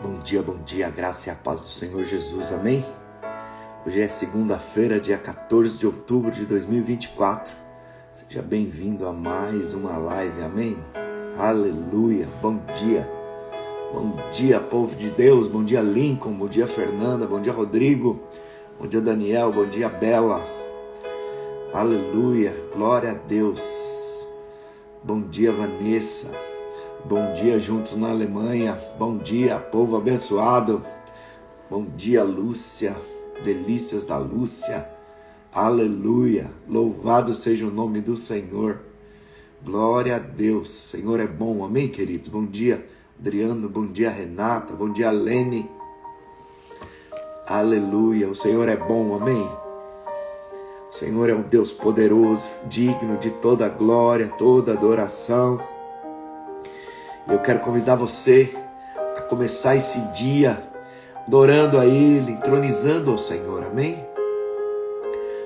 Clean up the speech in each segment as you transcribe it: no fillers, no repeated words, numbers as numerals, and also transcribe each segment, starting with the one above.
Bom dia, a graça e a paz do Senhor Jesus, amém? Hoje é segunda-feira, dia 14 de outubro de 2024. Seja bem-vindo a mais uma live, amém? Aleluia, bom dia, povo de Deus, bom dia Lincoln, bom dia Fernanda, bom dia Rodrigo, bom dia Daniel, bom dia Bela, aleluia, glória a Deus, bom dia Vanessa. Bom dia juntos na Alemanha, bom dia povo abençoado, bom dia Lúcia, delícias da Lúcia, aleluia, louvado seja o nome do Senhor, glória a Deus, o Senhor é bom, amém queridos, bom dia Adriano, bom dia Renata, bom dia Lene, aleluia, o Senhor é bom, amém, o Senhor é um Deus poderoso, digno de toda glória, toda adoração. Eu quero convidar você a começar esse dia adorando a Ele, entronizando ao Senhor, amém?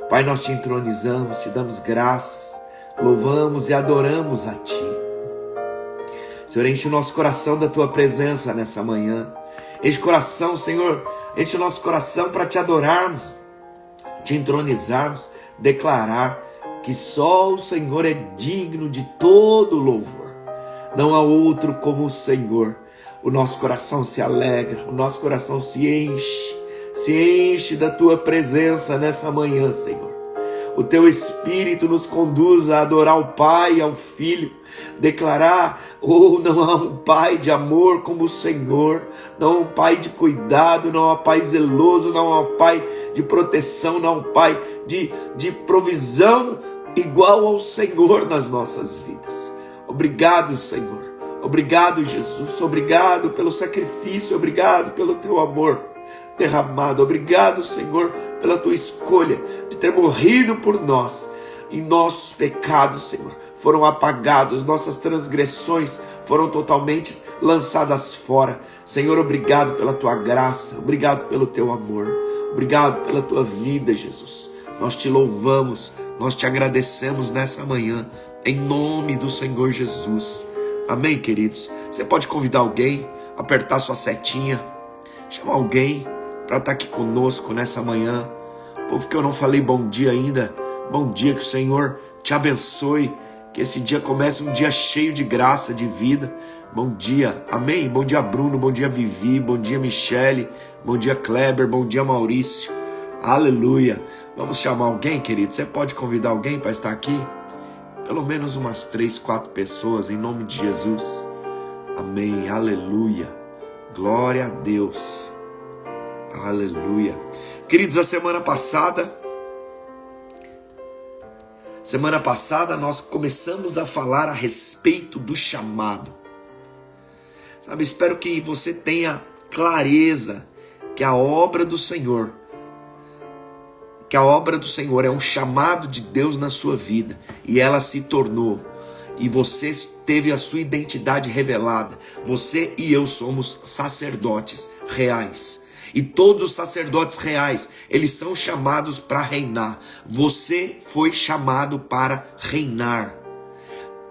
Pai, nós te entronizamos, te damos graças, louvamos e adoramos a Ti. Senhor, enche o nosso coração da Tua presença nessa manhã. Enche o coração, Senhor, enche o nosso coração para Te adorarmos, Te entronizarmos, declarar que só o Senhor é digno de todo louvor. Não há outro como o Senhor. O nosso coração se alegra, o nosso coração se enche da Tua presença nessa manhã, Senhor. O Teu Espírito nos conduz a adorar o Pai e ao Filho, declarar, não há um Pai de amor como o Senhor, não há um Pai de cuidado, não há um Pai zeloso, não há um Pai de proteção, não há um Pai de provisão igual ao Senhor nas nossas vidas. Obrigado, Senhor. Obrigado, Jesus. Obrigado pelo sacrifício. Obrigado pelo Teu amor derramado. Obrigado, Senhor, pela Tua escolha de ter morrido por nós. E nossos pecados, Senhor, foram apagados. Nossas transgressões foram totalmente lançadas fora. Senhor, obrigado pela Tua graça. Obrigado pelo Teu amor. Obrigado pela Tua vida, Jesus. Nós Te louvamos. Nós Te agradecemos nessa manhã. Em nome do Senhor Jesus. Amém, queridos? Você pode convidar alguém, apertar sua setinha, chamar alguém para estar aqui conosco nessa manhã. Povo que eu não falei bom dia ainda, bom dia, que o Senhor te abençoe, que esse dia comece um dia cheio de graça, de vida. Bom dia, amém? Bom dia Bruno, bom dia Vivi, bom dia Michele, bom dia Kleber, bom dia Maurício, aleluia. Vamos chamar alguém, querido? Você pode convidar alguém para estar aqui? Pelo menos umas 3, 4 pessoas, em nome de Jesus. Amém, aleluia. Glória a Deus. Aleluia. Queridos, a semana passada nós começamos a falar a respeito do chamado. Sabe, espero que você tenha clareza que a obra do Senhor é um chamado de Deus na sua vida, e ela se tornou, e você teve a sua identidade revelada. Você e eu somos sacerdotes reais, e todos os sacerdotes reais, eles são chamados para reinar. Você foi chamado para reinar.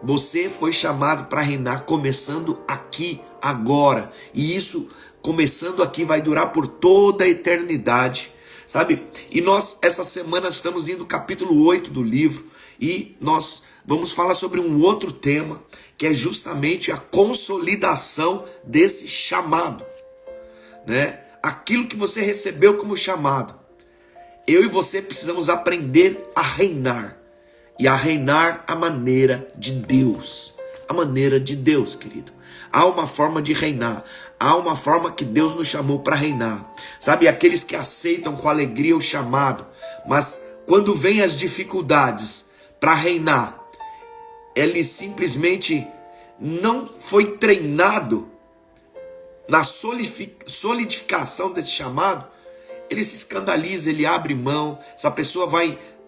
Você foi chamado para reinar, começando aqui, agora, e isso, começando aqui, vai durar por toda a eternidade. Sabe? E nós, essa semana, estamos indo no capítulo 8 do livro, e nós vamos falar sobre um outro tema, que é justamente a consolidação desse chamado, né? Aquilo que você recebeu como chamado. Eu e você precisamos aprender a reinar, e a reinar à maneira de Deus. A maneira de Deus, querido. Há uma forma de reinar. Há uma forma que Deus nos chamou para reinar. Sabe, aqueles que aceitam com alegria o chamado, mas quando vêm as dificuldades para reinar, ele simplesmente não foi treinado na solidificação desse chamado. Ele se escandaliza, ele abre mão. Essa pessoa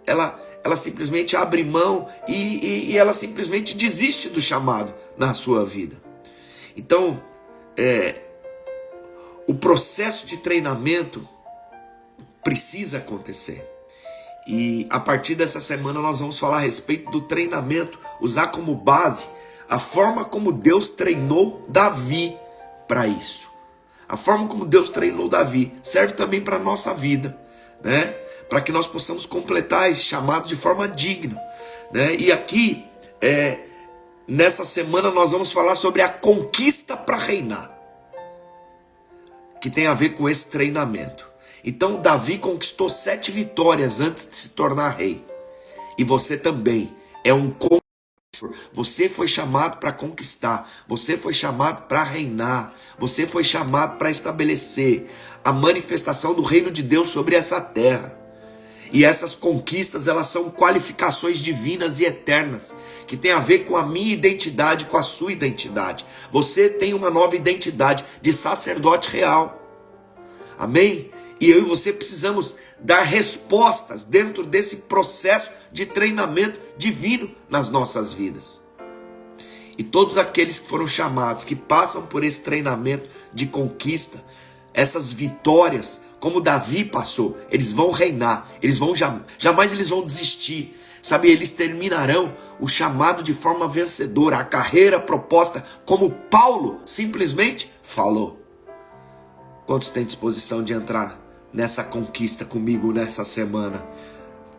ela simplesmente abre mão e ela simplesmente desiste do chamado na sua vida. Então, o processo de treinamento precisa acontecer. E a partir dessa semana nós vamos falar a respeito do treinamento, usar como base a forma como Deus treinou Davi para isso. A forma como Deus treinou Davi serve também para a nossa vida, né? Para que nós possamos completar esse chamado de forma digna, né? E aqui, nessa semana, nós vamos falar sobre a conquista para reinar, que tem a ver com esse treinamento. Então, Davi conquistou 7 vitórias antes de se tornar rei. E você também é um conquistador. Você foi chamado para conquistar. Você foi chamado para reinar. Você foi chamado para estabelecer a manifestação do reino de Deus sobre essa terra. E essas conquistas, elas são qualificações divinas e eternas, que tem a ver com a minha identidade, com a sua identidade. Você tem uma nova identidade de sacerdote real. Amém? E eu e você precisamos dar respostas dentro desse processo de treinamento divino nas nossas vidas. E todos aqueles que foram chamados, que passam por esse treinamento de conquista, essas vitórias, como Davi passou, eles vão reinar, jamais eles vão desistir. Sabe, eles terminarão o chamado de forma vencedora, a carreira proposta, como Paulo simplesmente falou. Quantos têm disposição de entrar nessa conquista comigo nessa semana?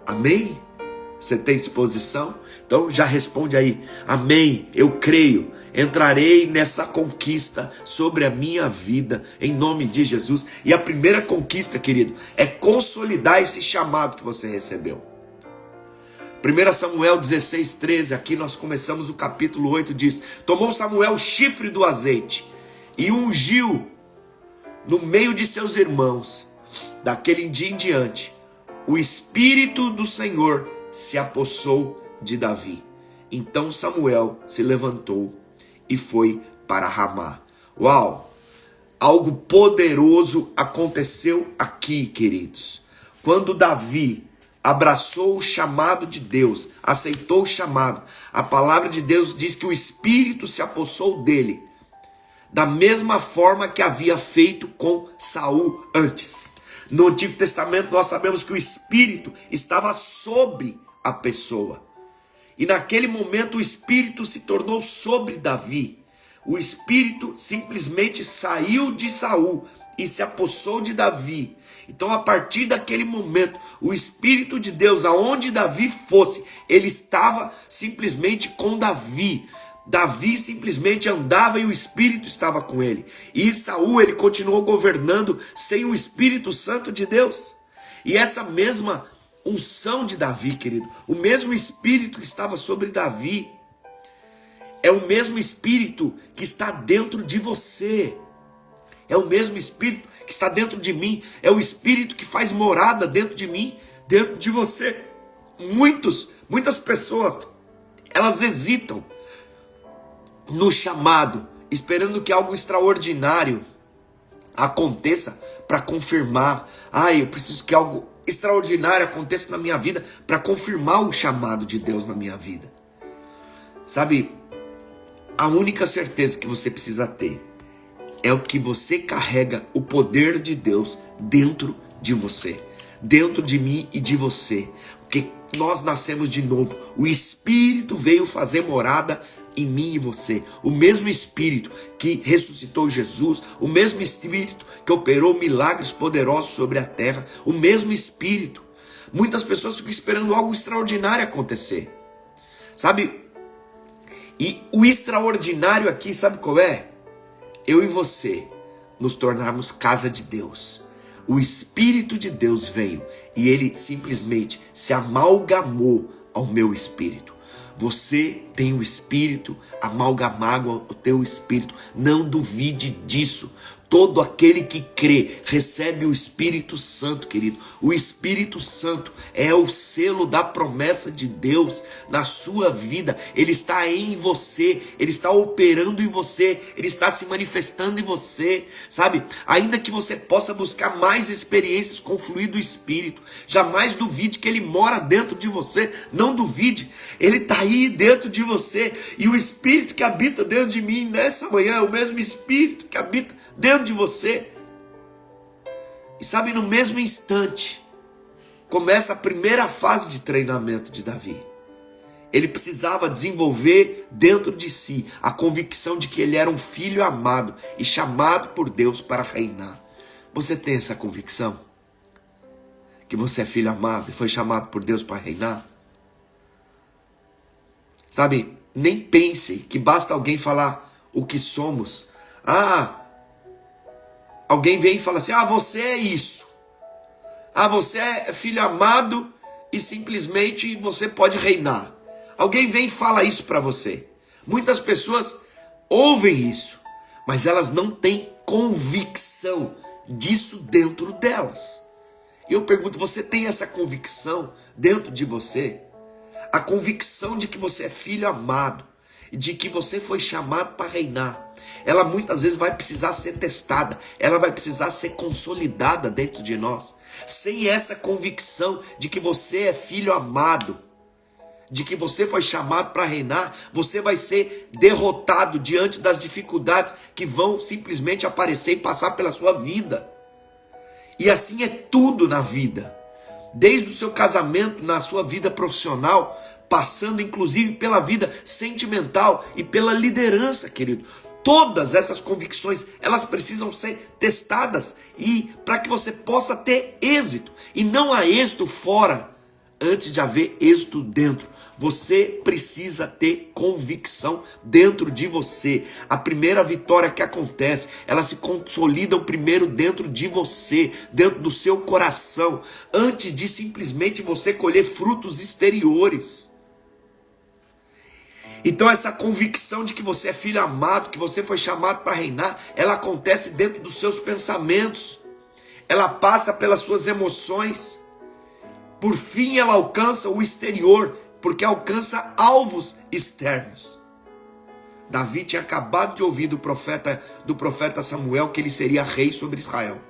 Amém? Você tem disposição? Então já responde aí. Amém, eu creio. Entrarei nessa conquista sobre a minha vida, em nome de Jesus. E a primeira conquista, querido, é consolidar esse chamado que você recebeu. 1 Samuel 16:13, aqui nós começamos o capítulo 8, diz: tomou Samuel o chifre do azeite e ungiu no meio de seus irmãos. Daquele dia em diante, o Espírito do Senhor se apossou de Davi. Então Samuel se levantou e foi para Ramá. Uau! Algo poderoso aconteceu aqui, queridos. Quando Davi abraçou o chamado de Deus, aceitou o chamado, a palavra de Deus diz que o Espírito se apossou dele, da mesma forma que havia feito com Saul antes. No Antigo Testamento nós sabemos que o Espírito estava sobre a pessoa. E naquele momento o Espírito se tornou sobre Davi. O Espírito simplesmente saiu de Saul e se apossou de Davi. Então, a partir daquele momento, o Espírito de Deus, aonde Davi fosse, ele estava simplesmente com Davi. Davi simplesmente andava e o Espírito estava com ele. E Saul, ele continuou governando sem o Espírito Santo de Deus. E essa mesma unção de Davi, querido, o mesmo Espírito que estava sobre Davi, é o mesmo Espírito que está dentro de você. É o mesmo Espírito que está dentro de mim. É o Espírito que faz morada dentro de mim, dentro de você. Muitas pessoas, elas hesitam no chamado, esperando que algo extraordinário aconteça para confirmar. Eu preciso que algo extraordinário aconteça na minha vida para confirmar o chamado de Deus na minha vida. Sabe, a única certeza que você precisa ter é o que você carrega o poder de Deus dentro de você, dentro de mim e de você. Porque nós nascemos de novo. O Espírito veio fazer morada em mim e você. O mesmo Espírito que ressuscitou Jesus, o mesmo Espírito que operou milagres poderosos sobre a terra, o mesmo Espírito. Muitas pessoas ficam esperando algo extraordinário acontecer. Sabe? E o extraordinário aqui, sabe qual é? Eu e você nos tornarmos casa de Deus. O Espírito de Deus veio e ele simplesmente se amalgamou ao meu espírito. Você tem o Espírito amalgamado ao teu espírito. Não duvide disso. Todo aquele que crê recebe o Espírito Santo, querido. O Espírito Santo é o selo da promessa de Deus na sua vida. Ele está em você, ele está operando em você, ele está se manifestando em você, sabe? Ainda que você possa buscar mais experiências com o fluir do Espírito, jamais duvide que ele mora dentro de você. Não duvide, ele está aí dentro de você. E o Espírito que habita dentro de mim nessa manhã é o mesmo Espírito que habita dentro de você. E sabe, no mesmo instante começa a primeira fase de treinamento de Davi. Ele precisava desenvolver dentro de si a convicção de que ele era um filho amado e chamado por Deus para reinar. Você tem essa convicção? Que você é filho amado e foi chamado por Deus para reinar? Sabe, nem pense que basta alguém falar o que somos. Alguém vem e fala assim, você é isso. Você é filho amado e simplesmente você pode reinar. Alguém vem e fala isso para você. Muitas pessoas ouvem isso, mas elas não têm convicção disso dentro delas. Eu pergunto, você tem essa convicção dentro de você? A convicção de que você é filho amado e de que você foi chamado para reinar. Ela muitas vezes vai precisar ser testada, ela vai precisar ser consolidada dentro de nós. Sem essa convicção de que você é filho amado, de que você foi chamado para reinar, você vai ser derrotado diante das dificuldades que vão simplesmente aparecer e passar pela sua vida. E assim é tudo na vida. Desde o seu casamento, na sua vida profissional, passando inclusive pela vida sentimental e pela liderança, querido. Todas essas convicções, elas precisam ser testadas e para que você possa ter êxito. E não há êxito fora antes de haver êxito dentro. Você precisa ter convicção dentro de você. A primeira vitória que acontece, elas se consolidam primeiro dentro de você, dentro do seu coração, antes de simplesmente você colher frutos exteriores. Então essa convicção de que você é filho amado, que você foi chamado para reinar, ela acontece dentro dos seus pensamentos. Ela passa pelas suas emoções. Por fim ela alcança o exterior, porque alcança alvos externos. Davi tinha acabado de ouvir do profeta Samuel que ele seria rei sobre Israel.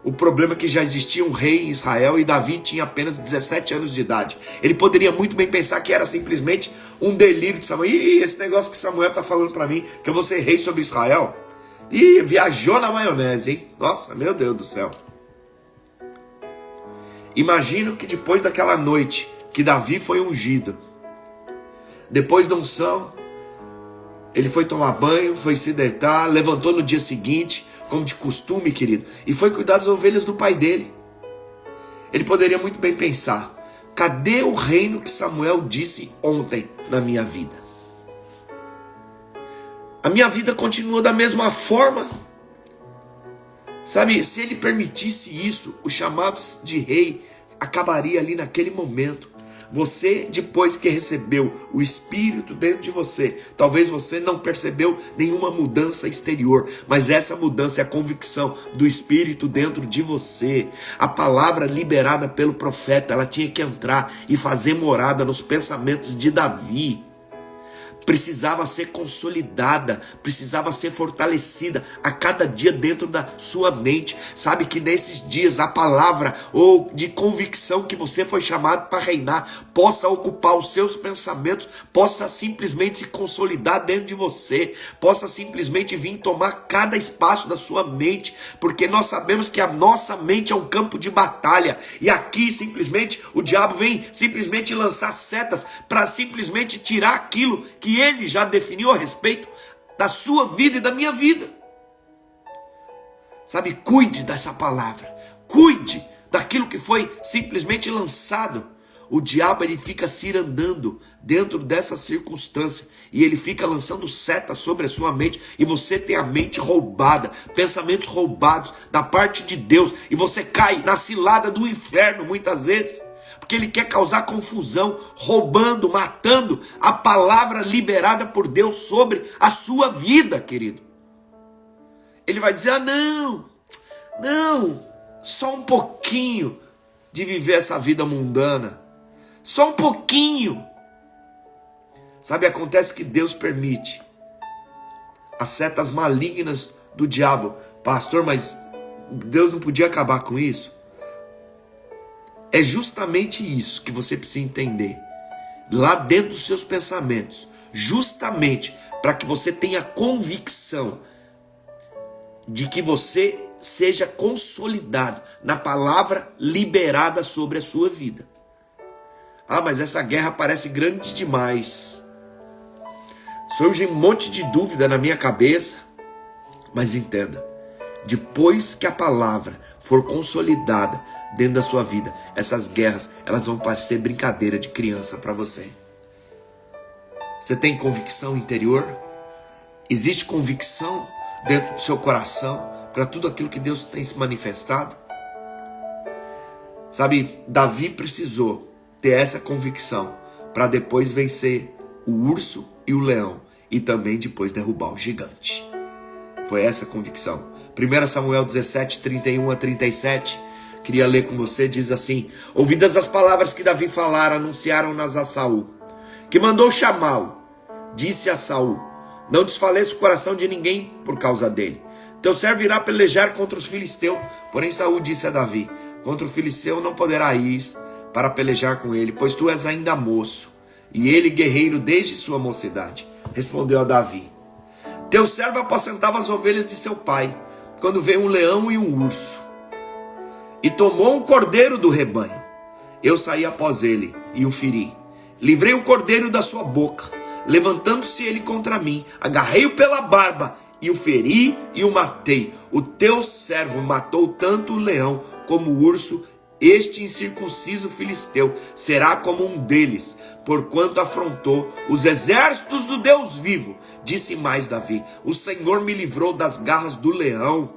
O problema é que já existia um rei em Israel e Davi tinha apenas 17 anos de idade. Ele poderia muito bem pensar que era simplesmente um delírio de Samuel. Esse negócio que Samuel está falando para mim, que eu vou ser rei sobre Israel. Viajou na maionese, hein? Nossa, meu Deus do céu. Imagino que depois daquela noite que Davi foi ungido, depois da unção, ele foi tomar banho, foi se deitar, levantou no dia seguinte, como de costume, querido, e foi cuidar das ovelhas do pai dele. Ele poderia muito bem pensar, cadê o reino que Samuel disse ontem na minha vida? A minha vida continua da mesma forma. Sabe, se ele permitisse isso, o chamado de rei acabaria ali naquele momento. Você, depois que recebeu o Espírito dentro de você, talvez você não percebeu nenhuma mudança exterior, mas essa mudança é a convicção do Espírito dentro de você. A palavra liberada pelo profeta, ela tinha que entrar e fazer morada nos pensamentos de Davi. Precisava ser consolidada, precisava ser fortalecida a cada dia dentro da sua mente. Sabe que nesses dias a palavra ou de convicção que você foi chamado para reinar possa ocupar os seus pensamentos, possa simplesmente se consolidar dentro de você, possa simplesmente vir tomar cada espaço da sua mente, porque nós sabemos que a nossa mente é um campo de batalha e aqui simplesmente o diabo vem simplesmente lançar setas para simplesmente tirar aquilo que ele já definiu a respeito da sua vida e da minha vida. Sabe, cuide dessa palavra. Cuide daquilo que foi simplesmente lançado. O diabo, ele fica cirandando dentro dessa circunstância. E ele fica lançando setas sobre a sua mente. E você tem a mente roubada. Pensamentos roubados da parte de Deus. E você cai na cilada do inferno muitas vezes. Porque ele quer causar confusão, roubando, matando a palavra liberada por Deus sobre a sua vida, querido. Ele vai dizer, não, só um pouquinho de viver essa vida mundana. Só um pouquinho. Sabe, acontece que Deus permite as setas malignas do diabo. Pastor, mas Deus não podia acabar com isso? É justamente isso que você precisa entender. Lá dentro dos seus pensamentos. Justamente para que você tenha convicção de que você seja consolidado na palavra liberada sobre a sua vida. Ah, mas essa guerra parece grande demais. Surge um monte de dúvida na minha cabeça. Mas entenda, depois que a palavra for consolidada dentro da sua vida, essas guerras, elas vão parecer brincadeira de criança para você. Você tem convicção interior? Existe convicção dentro do seu coração para tudo aquilo que Deus tem se manifestado? Sabe, Davi precisou ter essa convicção para depois vencer o urso e o leão e também depois derrubar o gigante. Foi essa a convicção. 1 Samuel 17, 31 a 37, queria ler com você, diz assim: ouvidas as palavras que Davi falara, anunciaram-nas a Saul, que mandou chamá-lo. Disse a Saul: não desfaleça o coração de ninguém por causa dele. Teu servo irá pelejar contra os filisteus. Porém Saul disse a Davi: contra o filisteu não poderá ir para pelejar com ele, pois tu és ainda moço, e ele guerreiro desde sua mocidade. Respondeu a Davi: teu servo apacentava as ovelhas de seu pai, quando veio um leão e um urso, e tomou um cordeiro do rebanho. Eu saí após ele e o feri. Livrei o cordeiro da sua boca. Levantando-se ele contra mim, agarrei-o pela barba e o feri e o matei. O teu servo matou tanto o leão como o urso. Este incircunciso filisteu será como um deles, porquanto afrontou os exércitos do Deus vivo. Disse mais Davi: o Senhor me livrou das garras do leão,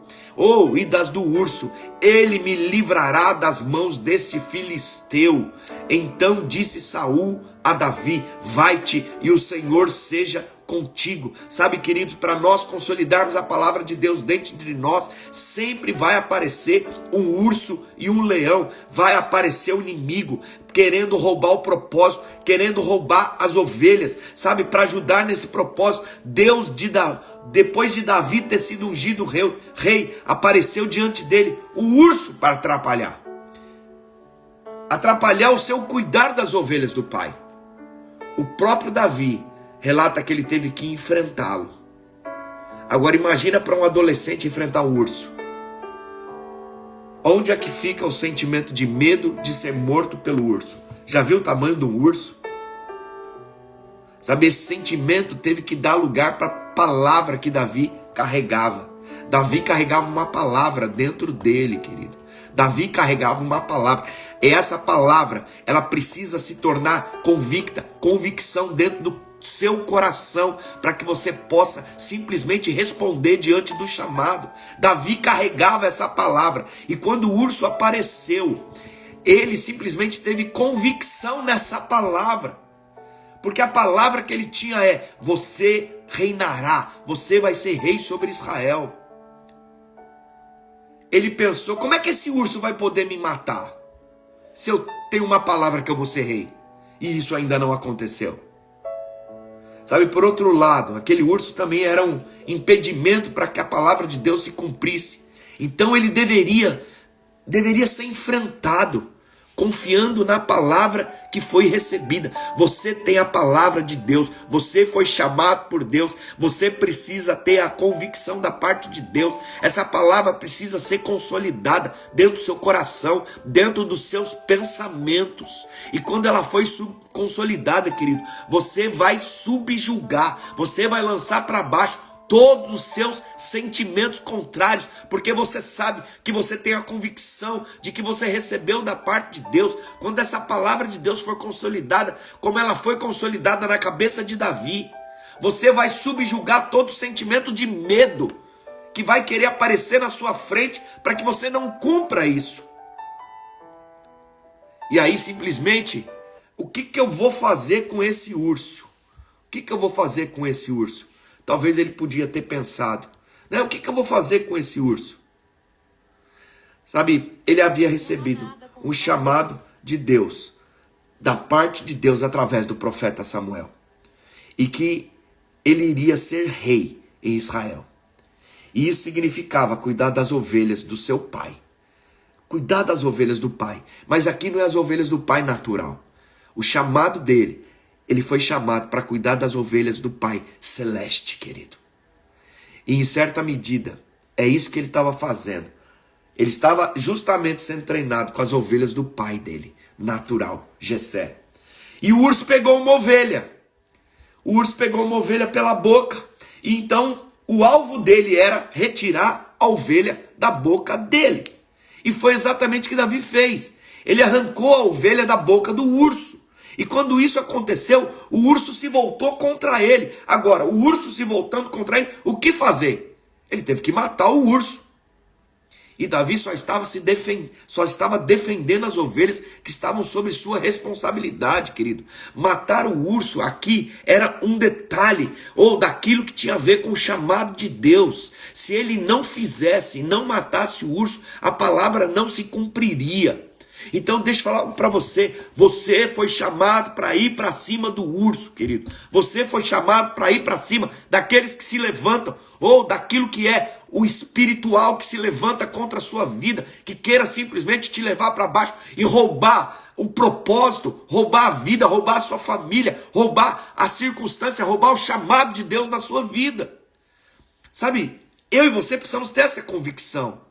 e das do urso. Ele me livrará das mãos deste filisteu. Então disse Saul a Davi: vai-te e o Senhor seja contigo. Sabe, queridos, para nós consolidarmos a palavra de Deus dentro de nós, sempre vai aparecer um urso e um leão, vai aparecer o inimigo querendo roubar o propósito, querendo roubar as ovelhas, sabe, para ajudar nesse propósito. Deus, depois de Davi ter sido ungido rei, apareceu diante dele o urso para atrapalhar o seu cuidar das ovelhas do pai. O próprio Davi relata que ele teve que enfrentá-lo. Agora imagina para um adolescente enfrentar um urso. Onde é que fica o sentimento de medo de ser morto pelo urso? Já viu o tamanho de um urso? Sabe, esse sentimento teve que dar lugar para a palavra que Davi carregava. Davi carregava uma palavra dentro dele, querido. Davi carregava uma palavra. E essa palavra, ela precisa se tornar convicção dentro do seu coração, para que você possa simplesmente responder diante do chamado. Davi carregava essa palavra, e quando o urso apareceu, ele simplesmente teve convicção nessa palavra, porque a palavra que ele tinha é: você reinará, você vai ser rei sobre Israel. Ele pensou: como é que esse urso vai poder me matar, se eu tenho uma palavra que eu vou ser rei? E isso ainda não aconteceu. Sabe, por outro lado, aquele urso também era um impedimento para que a palavra de Deus se cumprisse. Então ele deveria ser enfrentado, confiando na palavra que foi recebida. Você tem a palavra de Deus, você foi chamado por Deus, você precisa ter a convicção da parte de Deus. Essa palavra precisa ser consolidada dentro do seu coração, dentro dos seus pensamentos. E quando ela foi consolidada, querido, você vai subjugar, você vai lançar para baixo todos os seus sentimentos contrários, porque você sabe que você tem a convicção de que você recebeu da parte de Deus. Quando essa palavra de Deus for consolidada, como ela foi consolidada na cabeça de Davi, você vai subjugar todo sentimento de medo que vai querer aparecer na sua frente para que você não cumpra isso. E aí simplesmente, o que eu vou fazer com esse urso? O que eu vou fazer com esse urso? Talvez ele podia ter pensado, né? O que eu vou fazer com esse urso? Sabe, ele havia recebido um chamado de Deus, da parte de Deus através do profeta Samuel, e que ele iria ser rei em Israel. E isso significava cuidar das ovelhas do seu pai. Cuidar das ovelhas do pai. Mas aqui não é as ovelhas do pai natural. O chamado dele, ele foi chamado para cuidar das ovelhas do Pai Celeste, querido. E em certa medida, é isso que ele estava fazendo. Ele estava justamente sendo treinado com as ovelhas do pai dele, natural, Jessé. E o urso pegou uma ovelha. O urso pegou uma ovelha pela boca. E então o alvo dele era retirar a ovelha da boca dele. E foi exatamente o que Davi fez. Ele arrancou a ovelha da boca do urso. E quando isso aconteceu, o urso se voltou contra ele. Agora, o urso se voltando contra ele, o que fazer? Ele teve que matar o urso. E Davi só estava defendendo as ovelhas que estavam sob sua responsabilidade, querido. Matar o urso aqui era um detalhe, ou daquilo que tinha a ver com o chamado de Deus. Se ele não fizesse, não matasse o urso, a palavra não se cumpriria. Então deixa eu falar para você, você foi chamado para ir para cima do urso, querido. Você foi chamado para ir para cima daqueles que se levantam, ou daquilo que é o espiritual que se levanta contra a sua vida, que queira simplesmente te levar para baixo e roubar o propósito, roubar a vida, roubar a sua família, roubar a circunstância, roubar o chamado de Deus na sua vida. Sabe, eu e você precisamos ter essa convicção.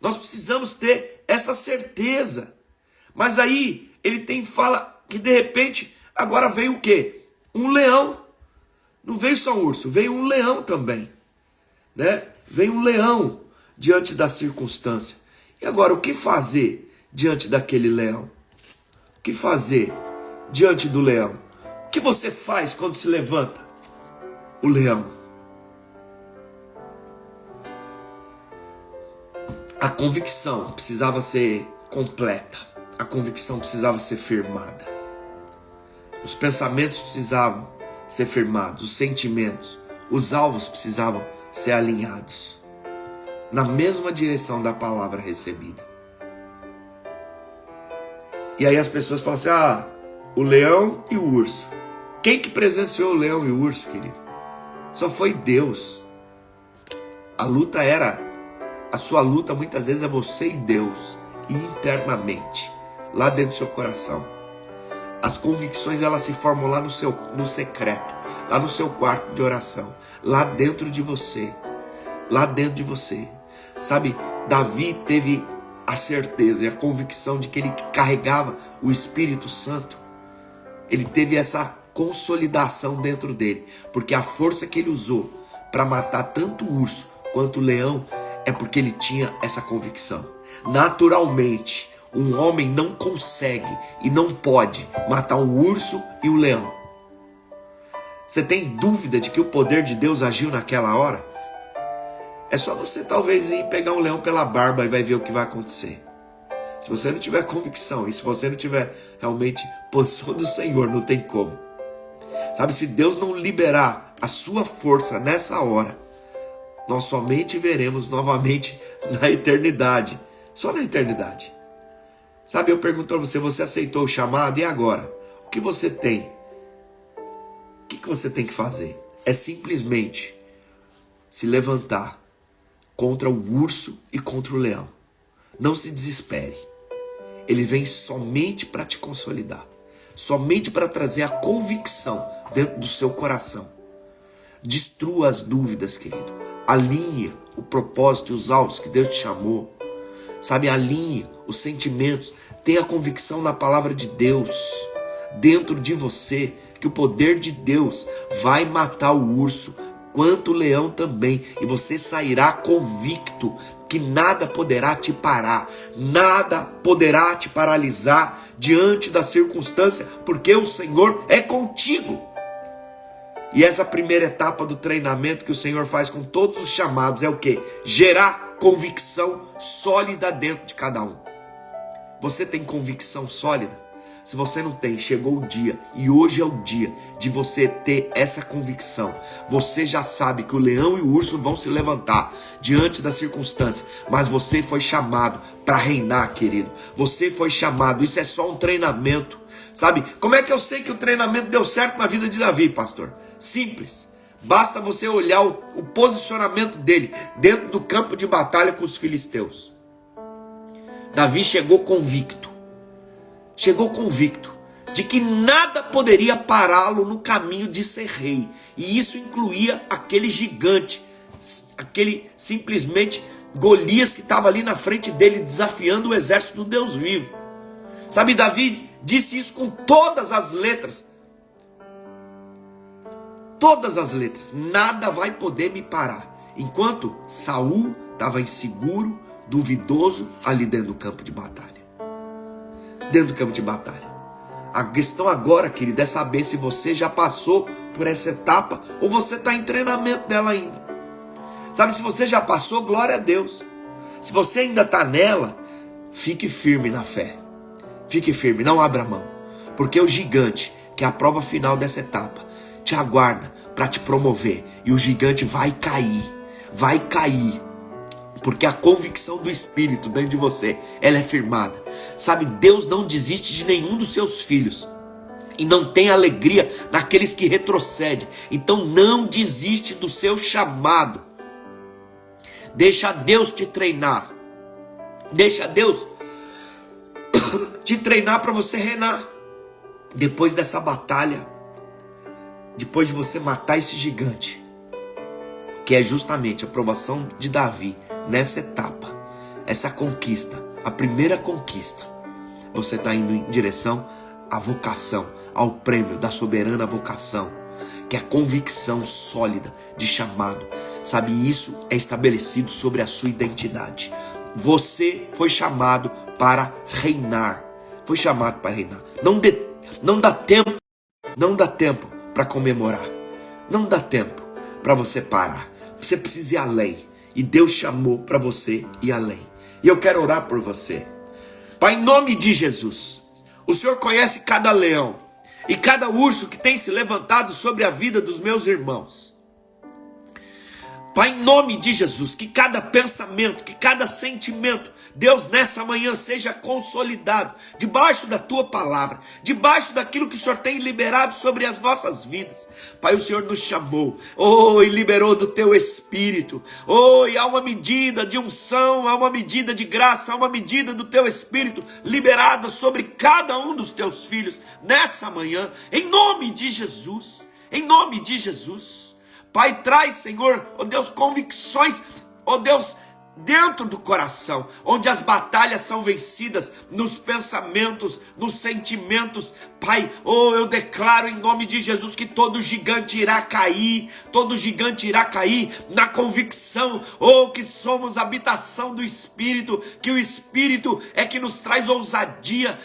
Nós precisamos ter essa certeza. Mas aí ele fala que de repente agora veio o quê? Um leão. Não veio só um urso, veio um leão também, né? Veio um leão diante da circunstância. E agora o que fazer diante daquele leão? O que fazer diante do leão? O que você faz quando se levanta o leão? A convicção precisava ser completa. A convicção precisava ser firmada. Os pensamentos precisavam ser firmados. Os sentimentos, os alvos precisavam ser alinhados na mesma direção da palavra recebida. E aí as pessoas falam assim, o leão e o urso. Quem que presenciou o leão e o urso, querido? Só foi Deus. A sua luta muitas vezes é você e Deus, e internamente, lá dentro do seu coração. As convicções elas se formam lá no secreto, lá no seu quarto de oração, lá dentro de você, Sabe, Davi teve a certeza e a convicção de que ele carregava o Espírito Santo. Ele teve essa consolidação dentro dele, porque a força que ele usou para matar tanto o urso quanto o leão é porque ele tinha essa convicção. Naturalmente, um homem não consegue e não pode matar um urso e um leão. Você tem dúvida de que o poder de Deus agiu naquela hora? É só você talvez ir pegar um leão pela barba e vai ver o que vai acontecer. Se você não tiver convicção e se você não tiver realmente posição do Senhor, não tem como. Sabe, se Deus não liberar a sua força nessa hora, nós somente veremos novamente na eternidade. Só na eternidade. Sabe, eu pergunto para você, você aceitou o chamado? E agora? O que você tem? O que você tem que fazer? É simplesmente se levantar contra o urso e contra o leão. Não se desespere. Ele vem somente para te consolidar. Somente para trazer a convicção dentro do seu coração. Destrua as dúvidas, querido. Alinhe o propósito e os alvos que Deus te chamou. Sabe, alinhe os sentimentos. Tenha convicção na palavra de Deus dentro de você, que o poder de Deus vai matar o urso, quanto o leão também. E você sairá convicto que nada poderá te parar, nada poderá te paralisar diante da circunstância, porque o Senhor é contigo. E essa primeira etapa do treinamento que o Senhor faz com todos os chamados é o quê? Gerar convicção sólida dentro de cada um. Você tem convicção sólida? Se você não tem, chegou o dia, e hoje é o dia de você ter essa convicção. Você já sabe que o leão e o urso vão se levantar diante da circunstância, mas você foi chamado para reinar, querido. Você foi chamado, isso é só um treinamento. Sabe, como é que eu sei que o treinamento deu certo na vida de Davi, pastor? Simples. Basta você olhar o posicionamento dele dentro do campo de batalha com os filisteus. Davi chegou convicto de que nada poderia pará-lo no caminho de ser rei. E isso incluía aquele gigante, aquele simplesmente Golias que estava ali na frente dele desafiando o exército do Deus vivo. Sabe, Davi disse isso com todas as letras. Todas as letras. Nada vai poder me parar. Enquanto Saul estava inseguro, duvidoso, ali dentro do campo de batalha. Dentro do campo de batalha. A questão agora, querido, é saber se você já passou por essa etapa ou você está em treinamento dela ainda. Sabe, se você já passou, glória a Deus. Se você ainda está nela, fique firme na fé. Fique firme, não abra mão. Porque o gigante, que é a prova final dessa etapa, te aguarda para te promover. E o gigante vai cair. Vai cair. Porque a convicção do Espírito dentro de você, ela é firmada. Sabe, Deus não desiste de nenhum dos seus filhos. E não tem alegria naqueles que retrocedem. Então não desiste do seu chamado. Deixa Deus te treinar. Deixa Deus te treinar para você reinar. Depois dessa batalha, depois de você matar esse gigante, que é justamente a aprovação de Davi nessa etapa, essa conquista, a primeira conquista, você está indo em direção à vocação, ao prêmio da soberana vocação, que é a convicção sólida de chamado. Sabe, isso é estabelecido sobre a sua identidade. Você foi chamado para reinar. Foi chamado para reinar. Não dá tempo para comemorar. Não dá tempo para você parar. Você precisa ir além. E Deus chamou para você ir além. E eu quero orar por você. Pai, em nome de Jesus, o Senhor conhece cada leão e cada urso que tem se levantado sobre a vida dos meus irmãos. Pai, em nome de Jesus, que cada pensamento, que cada sentimento, Deus, nessa manhã seja consolidado debaixo da Tua palavra, debaixo daquilo que o Senhor tem liberado sobre as nossas vidas. Pai, o Senhor nos chamou, e liberou do Teu Espírito, e há uma medida de unção, há uma medida de graça, há uma medida do Teu Espírito liberada sobre cada um dos Teus filhos nessa manhã, em nome de Jesus, em nome de Jesus. Pai, traz, Senhor, Deus, convicções, Deus, dentro do coração, onde as batalhas são vencidas nos pensamentos, nos sentimentos. Pai, eu declaro em nome de Jesus que todo gigante irá cair, todo gigante irá cair na convicção, que somos habitação do Espírito, que o Espírito é que nos traz ousadia,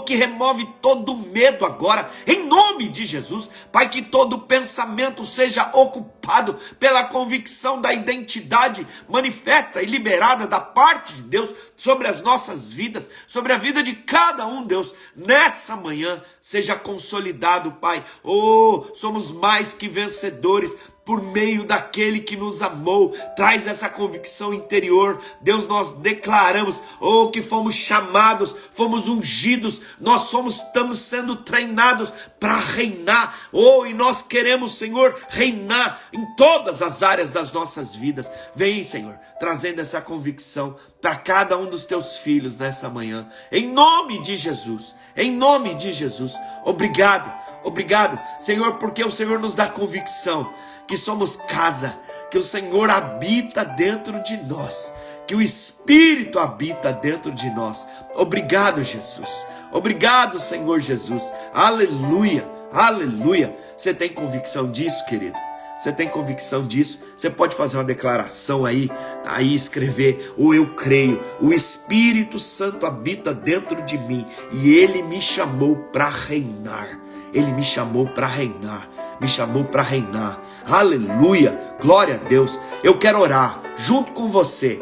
que remove todo medo agora, em nome de Jesus. Pai, que todo pensamento seja ocupado pela convicção da identidade manifesta e liberada da parte de Deus sobre as nossas vidas, sobre a vida de cada um, Deus, nessa manhã, seja consolidado, Pai. Somos mais que vencedores por meio daquele que nos amou. Traz essa convicção interior, Deus. Nós declaramos, que fomos chamados, fomos ungidos, nós estamos sendo treinados para reinar, e nós queremos, Senhor, reinar em todas as áreas das nossas vidas. Vem, Senhor, trazendo essa convicção para cada um dos teus filhos nessa manhã, em nome de Jesus, em nome de Jesus. Obrigado, Senhor, porque o Senhor nos dá convicção que somos casa, que o Senhor habita dentro de nós, que o Espírito habita dentro de nós. Obrigado, Jesus. Obrigado, Senhor Jesus. Aleluia, aleluia. Você tem convicção disso, querido? Você tem convicção disso? Você pode fazer uma declaração aí escrever, eu creio, o Espírito Santo habita dentro de mim e Ele me chamou para reinar. Ele me chamou para reinar, me chamou para reinar. Aleluia, glória a Deus. Eu quero orar junto com você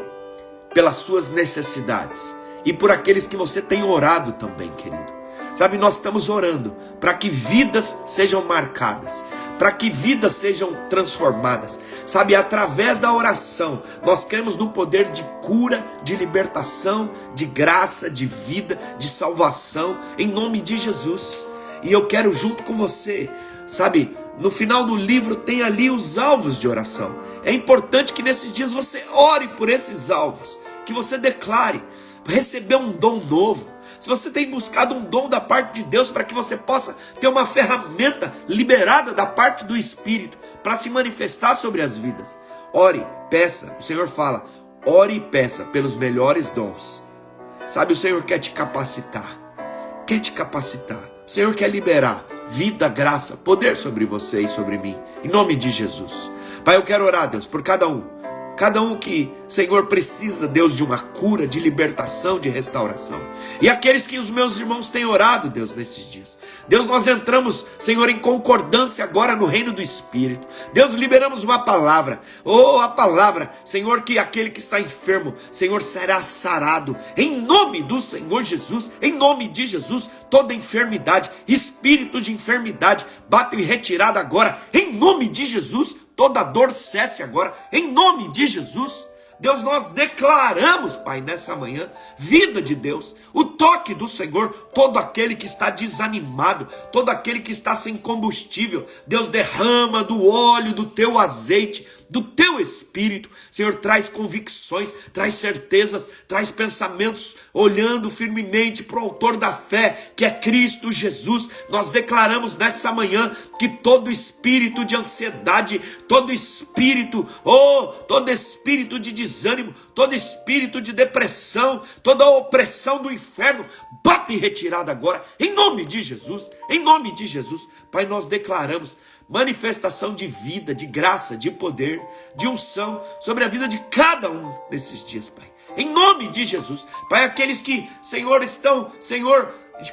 pelas suas necessidades e por aqueles que você tem orado também, querido. Sabe, nós estamos orando para que vidas sejam marcadas, para que vidas sejam transformadas. Sabe, através da oração, nós cremos no poder de cura, de libertação, de graça, de vida, de salvação, em nome de Jesus. E eu quero junto com você, sabe, no final do livro tem ali os alvos de oração. É importante que nesses dias você ore por esses alvos, que você declare, receber um dom novo. Se você tem buscado um dom da parte de Deus para que você possa ter uma ferramenta liberada da parte do Espírito para se manifestar sobre as vidas, ore, peça. O Senhor fala, ore e peça pelos melhores dons. Sabe, o Senhor quer te capacitar. quer te capacitar. O Senhor quer liberar vida, graça, poder sobre você e sobre mim. Em nome de Jesus. Pai, eu quero orar, Deus, por cada um. Cada um que, Senhor, precisa, Deus, de uma cura, de libertação, de restauração. E aqueles que os meus irmãos têm orado, Deus, nesses dias. Deus, nós entramos, Senhor, em concordância agora no reino do Espírito. Deus, liberamos uma palavra. Oh, a palavra, Senhor, que aquele que está enfermo, Senhor, será sarado. Em nome do Senhor Jesus, em nome de Jesus, toda enfermidade, espírito de enfermidade, bate em retirada agora. Em nome de Jesus, toda dor cesse agora, em nome de Jesus. Deus, nós declaramos, Pai, nessa manhã, vida de Deus, o toque do Senhor, todo aquele que está desanimado, todo aquele que está sem combustível, Deus, derrama do óleo, do teu azeite, do teu Espírito. Senhor, traz convicções, traz certezas, traz pensamentos, olhando firmemente para o autor da fé, que é Cristo Jesus. Nós declaramos nessa manhã que todo espírito de ansiedade, todo espírito de desânimo, todo espírito de depressão, toda opressão do inferno, bate em retirada agora, em nome de Jesus, em nome de Jesus. Pai, nós declaramos manifestação de vida, de graça, de poder, de unção sobre a vida de cada um desses dias, Pai. Em nome de Jesus. Pai, aqueles que, Senhor,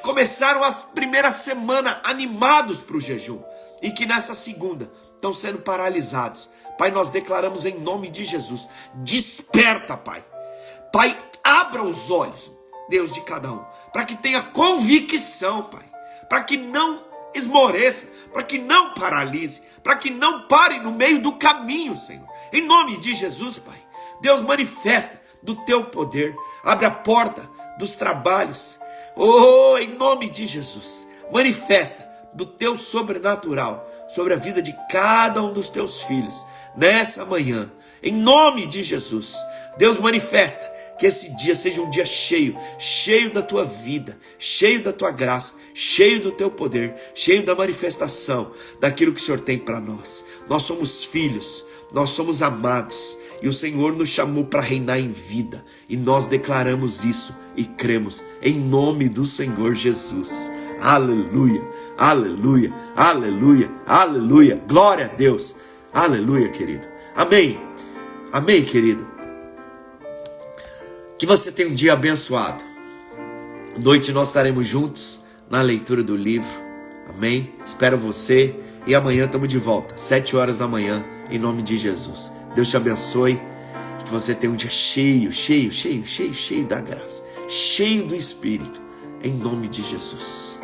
começaram a primeira semana animados para o jejum e que nessa segunda estão sendo paralisados. Pai, nós declaramos em nome de Jesus. Desperta, Pai. Pai, abra os olhos, Deus, de cada um, para que tenha convicção, Pai, para que não esmoreça, para que não paralise, para que não pare no meio do caminho, Senhor. Em nome de Jesus, Pai. Deus, manifesta do teu poder. Abre a porta dos trabalhos. Oh, em nome de Jesus. Manifesta do teu sobrenatural sobre a vida de cada um dos teus filhos nessa manhã. Em nome de Jesus. Deus, manifesta que esse dia seja um dia cheio da tua vida, cheio da tua graça, cheio do teu poder, cheio da manifestação daquilo que o Senhor tem para nós. Nós somos filhos, nós somos amados e o Senhor nos chamou para reinar em vida e nós declaramos isso e cremos em nome do Senhor Jesus. Aleluia, aleluia, aleluia, aleluia. Glória a Deus. Aleluia, querido. Amém. Amém, querido. Que você tenha um dia abençoado. À noite nós estaremos juntos na leitura do livro. Amém? Espero você. E amanhã estamos de volta, 7 horas da manhã, em nome de Jesus. Deus te abençoe. E que você tenha um dia cheio da graça. Cheio do Espírito. Em nome de Jesus.